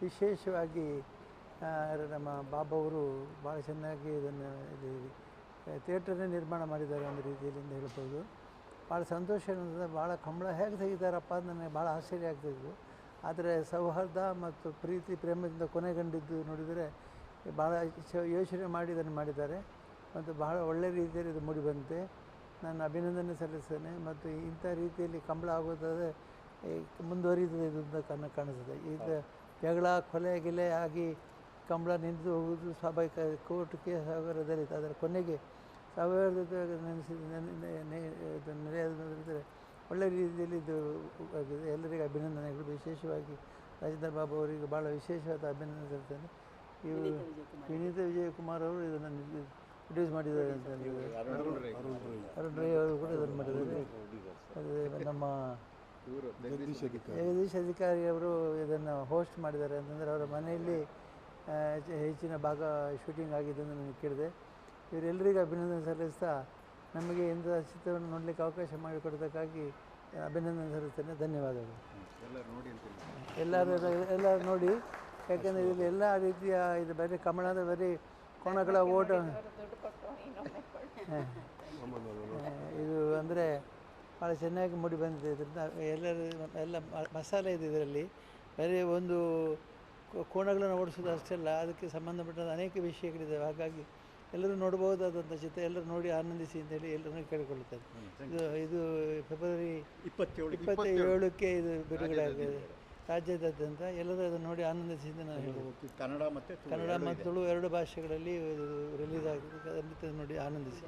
ವಿಶೇಷವಾಗಿ ನಮ್ಮ ಬಾಬು ಅವರು ಭಾಳ ಚೆನ್ನಾಗಿ ಇದನ್ನು ಥಿಯೇಟರ್ನೇ ನಿರ್ಮಾಣ ಮಾಡಿದ್ದಾರೆ ಒಂದು ರೀತಿಯಲ್ಲಿ ಹೇಳ್ಬೋದು. ಭಾಳ ಸಂತೋಷ ಅನ್ನೋದು, ಭಾಳ ಕಂಬಳ ಹೇಗೆ ತೆಗಿತಾರಪ್ಪ ಅಂತ ನನಗೆ ಭಾಳ ಆಶ್ಚರ್ಯ ಆಗ್ತಿದ್ವು. ಆದರೆ ಸೌಹಾರ್ದ ಮತ್ತು ಪ್ರೀತಿ ಪ್ರೇಮದಿಂದ ಕೊನೆಗೊಂಡಿದ್ದು ನೋಡಿದರೆ ಭಾಳ ಯೋಚನೆ ಮಾಡಿ ಇದನ್ನು ಮಾಡಿದ್ದಾರೆ ಮತ್ತು ಬಹಳ ಒಳ್ಳೆಯ ರೀತಿಯಲ್ಲಿ ಇದು ಮೂಡಿಬಂತೆ. ನಾನು ಅಭಿನಂದನೆ ಸಲ್ಲಿಸ್ತೇನೆ. ಮತ್ತು ಇಂಥ ರೀತಿಯಲ್ಲಿ ಕಂಬಳ ಆಗೋದಾದರೆ ಮುಂದುವರಿಯುತ್ತದೆ ಇದು ಅಂತ ಕಾಣಿಸ್ತದೆ. ಇದು ಜಗಳ ಕೊಲೆ ಗಿಲೆ ಆಗಿ ಕಂಬಳ ನಿಂತು ಹೋಗುವುದು ಸ್ವಾಭಾವಿಕ. ಕೋರ್ಟ್ ಕೇಸ್ ಆಗೋರದಲ್ಲಿ ಅದರ ಕೊನೆಗೆ ಸಾವಯವದ ನೆಲೆಯಾದರೆ ಒಳ್ಳೆಯ ರೀತಿಯಲ್ಲಿ ಇದು ಆಗಿದೆ. ಎಲ್ಲರಿಗೂ ಅಭಿನಂದನೆಗಳು. ವಿಶೇಷವಾಗಿ ರಾಜೇಂದ್ರ ಬಾಬು ಅವರಿಗೆ ಭಾಳ ವಿಶೇಷವಾದ ಅಭಿನಂದನೆ ಸಲ್ಲಿಸ್ತೇನೆ. ಇವರು ವಿನೀತ ವಿಜಯಕುಮಾರ್ ಅವರು ಇದನ್ನು ಪ್ರೊಡ್ಯೂಸ್ ಮಾಡಿದ್ದಾರೆ ಅಂತ ಅರುಣ್ ರೈ ಅವರು ಕೂಡ ಇದನ್ನು ಮಾಡಿದ್ದಾರೆ. ಅದೇ ನಮ್ಮ ಜಗದೀಶ್ ಅಧಿಕಾರಿ ಅವರು ಇದನ್ನು ಹೋಸ್ಟ್ ಮಾಡಿದ್ದಾರೆ. ಅಂತಂದರೆ ಅವರ ಮನೆಯಲ್ಲಿ ಹೆಚ್ಚಿನ ಭಾಗ ಶೂಟಿಂಗ್ ಆಗಿದ್ದನ್ನು ನನಗೆ ಕೇಳಿದೆ. ಇವರೆಲ್ಲರಿಗೂ ಅಭಿನಂದನೆ ಸಲ್ಲಿಸ್ತಾ ನಮಗೆ ಇಂಥ ಚಿತ್ರವನ್ನು ನೋಡಲಿಕ್ಕೆ ಅವಕಾಶ ಮಾಡಿಕೊಡೋದಕ್ಕಾಗಿ ಅಭಿನಂದನೆ ಸಲ್ಲಿಸ್ತೇನೆ. ಧನ್ಯವಾದಗಳು. ಎಲ್ಲರೂ ನೋಡಿ, ಯಾಕೆಂದರೆ ಇದರಲ್ಲಿ ಎಲ್ಲ ರೀತಿಯ ಇದು ಬರೀ ಕಮಲದ ಬರೀ ಕೋಣಗಳ ಓಟ ಇದು ಅಂದರೆ ಭಾಳ ಚೆನ್ನಾಗಿ ಮೂಡಿ ಬಂದಿದೆ. ಇದರಿಂದ ಎಲ್ಲ ಮಸಾಲೆ ಇದೆ ಇದರಲ್ಲಿ. ಬರೀ ಒಂದು ಕೋಣಗಳನ್ನು ಓಡಿಸೋದು ಅಷ್ಟೆಲ್ಲ, ಅದಕ್ಕೆ ಸಂಬಂಧಪಟ್ಟ ಅನೇಕ ವಿಷಯಗಳಿದ್ದಾವೆ. ಹಾಗಾಗಿ ಎಲ್ಲರೂ ನೋಡ್ಬೋದಾದಂಥ ಚಿತ್ರ, ಎಲ್ಲರೂ ನೋಡಿ ಆನಂದಿಸಿ ಅಂತೇಳಿ ಎಲ್ಲರನ್ನೂ ಕೇಳಿಕೊಳ್ಳುತ್ತಾರೆ. ಇದು ಫೆಬ್ರವರಿ 27ಕ್ಕೆ ಇದು ಬಿಡುಗಡೆ ಆಗಿದೆ ರಾಜ್ಯಾದ್ಯಂತ. ಎಲ್ಲರೂ ಅದನ್ನು ನೋಡಿ ಆನಂದಿಸಿ ಅಂತ ನಾನು ಹೇಳ್ಬೋದು. ಕನ್ನಡ ಮತ್ತು ತುಳು 2 ಭಾಷೆಗಳಲ್ಲಿ ಇದು ರಿಲೀಸ್ ಆಗಿದೆ. ಖಂಡಿತ ನೋಡಿ ಆನಂದಿಸಿ.